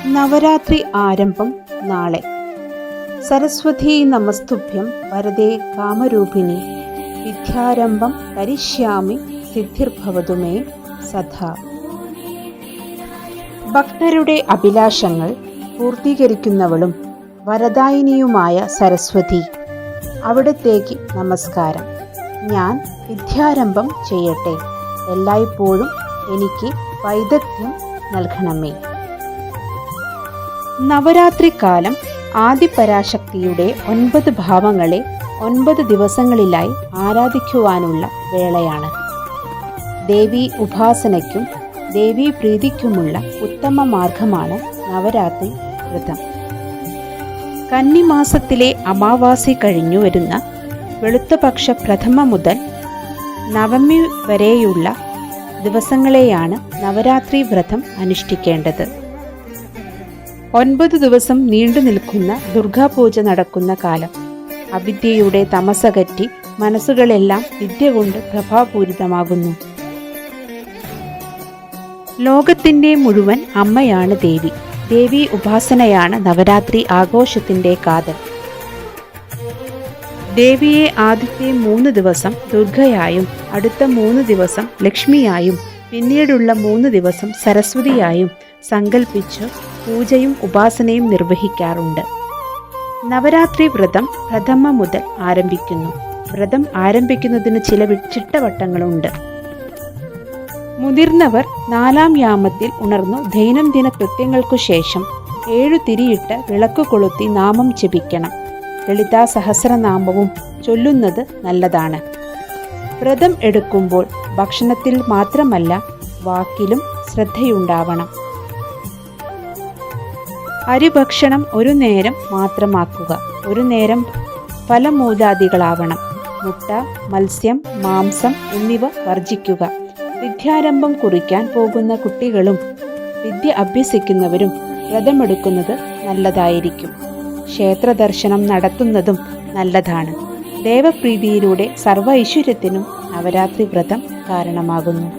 നവരാത്രി ആരംഭം നാളെ. സരസ്വതീ നമസ്തുഭ്യം വരദേ കാമരൂപിണി വിദ്യാരംഭം കരിഷ്യാമി സിദ്ധിർഭവതു മേ സദാ. ഭക്തരുടെ അഭിലാഷങ്ങൾ പൂർത്തീകരിക്കുന്നവളും വരദായിനിയുമായ സരസ്വതി, അവിടത്തേക്ക് നമസ്കാരം. ഞാൻ വിദ്യാരംഭം ചെയ്യട്ടെ. എല്ലായ്പ്പോഴും എനിക്ക് വൈദഗ്ധ്യം നൽകണമേ. നവരാത്രി കാലം ആദിപരാശക്തിയുടെ 9 ഭാവങ്ങളെ 9 ദിവസങ്ങളിലായി ആരാധിക്കുവാനുള്ള വേളയാണ്. ദേവീ ഉപാസനയ്ക്കും ദേവീ പ്രീതിക്കുമുള്ള ഉത്തമ മാർഗമാണ് നവരാത്രി വ്രതം. കന്നിമാസത്തിലെ അമാവാസി കഴിഞ്ഞു വരുന്ന വെളുത്തപക്ഷ പ്രഥമ മുതൽ നവമി വരെയുള്ള ദിവസങ്ങളെയാണ് നവരാത്രി വ്രതം അനുഷ്ഠിക്കേണ്ടത്. 9 ദിവസം നീണ്ടു നിൽക്കുന്ന ദുർഗാപൂജ നടക്കുന്ന കാലം. അവിദ്യയുടെ തമസകറ്റി മനസ്സുകളെല്ലാം വിദ്യ കൊണ്ട് പ്രഭാപൂരിതമാകുന്നു. ലോകത്തിൻ്റെ മുഴുവൻ അമ്മയാണ് ദേവി. ദേവി ഉപാസനയാണ് നവരാത്രി ആഘോഷത്തിൻ്റെ കാതൽ. ദേവിയെ ആദ്യത്തെ 3 ദിവസം ദുർഗയായും അടുത്ത 3 ദിവസം ലക്ഷ്മിയായും പിന്നീടുള്ള 3 ദിവസം സരസ്വതിയായും സങ്കല്പിച്ച് പൂജയും ഉപാസനയും നിർവഹിക്കാറുണ്ട്. നവരാത്രി വ്രതം പ്രഥമ മുതൽ ആരംഭിക്കുന്നു. വ്രതം ആരംഭിക്കുന്നതിന് ചില ചിട്ടവട്ടങ്ങളുണ്ട്. മുതിർന്നവർ 4-ാം യാമത്തിൽ ഉണർന്നു ദൈനംദിന കൃത്യങ്ങൾക്കു ശേഷം 7 തിരിയിട്ട് വിളക്ക് കൊളുത്തി നാമം ജപിക്കണം. ലളിതാ സഹസ്രനാമവും ചൊല്ലുന്നത് നല്ലതാണ്. വ്രതം എടുക്കുമ്പോൾ ഭക്ഷണത്തിൽ മാത്രമല്ല വാക്കിലും ശ്രദ്ധയുണ്ടാവണം. അരിഭക്ഷണം ഒരു നേരം മാത്രമാക്കുക. ഒരു നേരം ഫലമൂലാദികളാവണം. മുട്ട, മത്സ്യം, മാംസം എന്നിവ വർജിക്കുക. വിദ്യാരംഭം കുറിക്കാൻ പോകുന്ന കുട്ടികളും വിദ്യ അഭ്യസിക്കുന്നവരും വ്രതമെടുക്കുന്നത് നല്ലതായിരിക്കും. ക്ഷേത്ര ദർശനം നടത്തുന്നതും നല്ലതാണ്. ദേവപ്രീതിയിലൂടെ സർവ്വ ഐശ്വര്യത്തിനും നവരാത്രി വ്രതം കാരണമാകുന്നു.